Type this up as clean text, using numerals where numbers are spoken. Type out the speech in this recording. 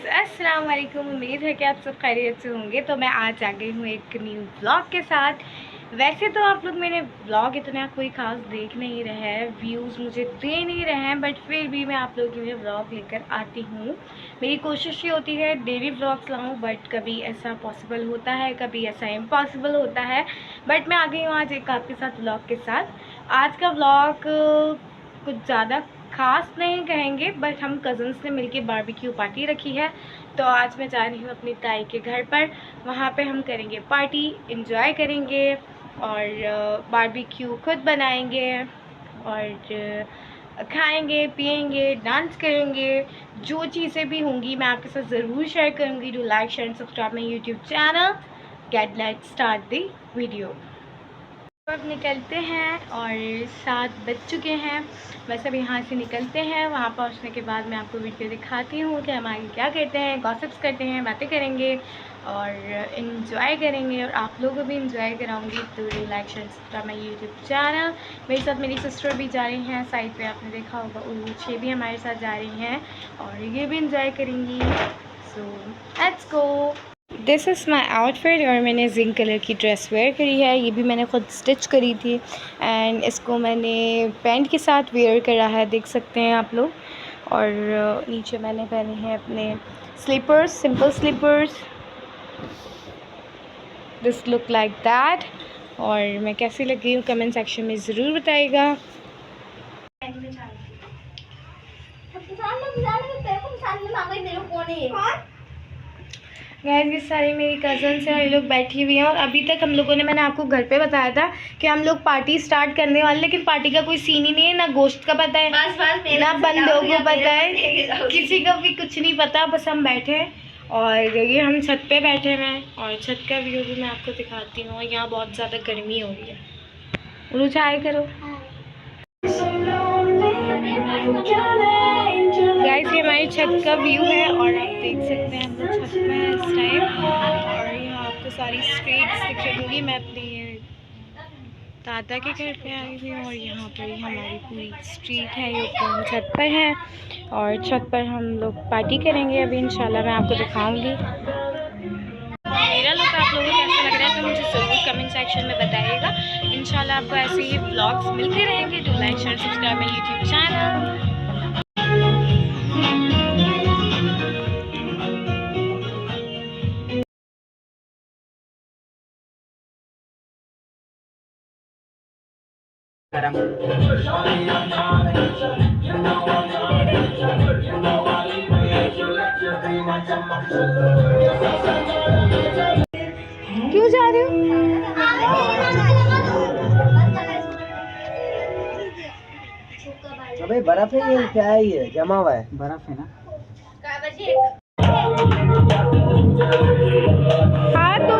Guys अस्सलाम वालेकुम। उम्मीद है कि आप सब खैरियत से होंगे। तो मैं आज आ गई हूँ एक न्यू व्लॉग के साथ। वैसे तो आप लोग मेरे व्लॉग इतना कोई ख़ास देख नहीं रहे हैं, व्यूज़ मुझे दे नहीं रहे हैं, बट फिर भी मैं आप लोगों के लिए व्लॉग लेकर आती हूँ। मेरी कोशिश ये होती है डेली व्लॉग्स लाऊँ, बट कभी ऐसा पॉसिबल होता है, कभी ऐसा इम्पॉसिबल होता है। बट मैं आ गई हूँ आज एक आपके साथ व्लॉग के साथ। आज का व्लॉग कुछ ज़्यादा ख़ास नहीं कहेंगे, बट हम कज़न्स ने मिलके बारबेक्यू पार्टी रखी है। तो आज मैं जा रही हूँ अपनी ताई के घर पर। वहाँ पे हम करेंगे पार्टी, एंजॉय करेंगे और बारबेक्यू खुद बनाएंगे और खाएंगे पिएंगे, डांस करेंगे। जो चीज़ें भी होंगी मैं आपके साथ ज़रूर शेयर करूँगी। Do like share and subscribe my YouTube channel. Get let's start the video. अब निकलते हैं और 7 बज चुके हैं। बस अब यहाँ से निकलते हैं। वहाँ पहुँचने के बाद मैं आपको वीडियो दिखाती हूँ कि हम आगे क्या करते हैं, गॉसिप्स करते हैं, बातें करेंगे और इन्जॉय करेंगे और आप लोगों को भी इन्जॉय कराऊंगी। तो like share subscribe my YouTube channel. मेरे साथ मेरी सिस्टर भी जा रही हैं, साइड पे आपने देखा होगा उर्वश, ये भी हमारे साथ जा रही हैं और ये भी इन्जॉय करेंगी। So let's go. This is my outfit और मैंने जिंक कलर की ड्रेस वेयर करी है। ये भी मैंने ख़ुद स्टिच करी थी एंड इसको मैंने पैंट के साथ वेयर करा है, देख सकते हैं आप लोग। और नीचे मैंने पहने हैं अपने slippers, simple slippers. This look like that. और मैं कैसी लगी हूँ कमेंट सेक्शन में ज़रूर बताइएगा। गाइस ये सारी मेरी कज़न्स हैं, ये लोग बैठी हुई हैं और अभी तक हम लोगों ने, मैंने आपको घर पे बताया था कि हम लोग पार्टी स्टार्ट करने वाले, लेकिन पार्टी का कोई सीन ही नहीं है। ना गोश्त का पता है, ना बंदों को पता है, किसी को भी कुछ नहीं पता। बस हम बैठे हैं और ये हम छत पे बैठे हुए हैं और छत का व्यू भी मैं आपको दिखाती हूँ। यहाँ बहुत ज़्यादा गर्मी हो रही है। उल्लू चाय करो। गाइस ये हमारी छत का व्यू है और आप देख सकते हैं हम लोग छत में हैं इस टाइम। और यहाँ आपको सारी स्ट्रीट्स दिख रही होंगी। मैं अपनी दादा के घर पे आई हुई हूँ और यहाँ पर ही हमारी पूरी स्ट्रीट है। ये ऊपर हम छत पर हैं और छत पर हम लोग पार्टी करेंगे अभी इंशाल्लाह। मैं आपको दिखाऊंगी मेरा लुक आप लोगों को कैसा लग रहा है, तो मुझे ज़रूर कमेंट सेक्शन में बताइएगा। इंशाल्लाह आपको ऐसे ही व्लॉग्स मिलते रहेंगे। Do like share subscribe my YouTube channel. क्यों जा रहे हो? अबे बर्फ है, ये क्या है? ये जमा हुआ है, बर्फ है ना। हाँ तो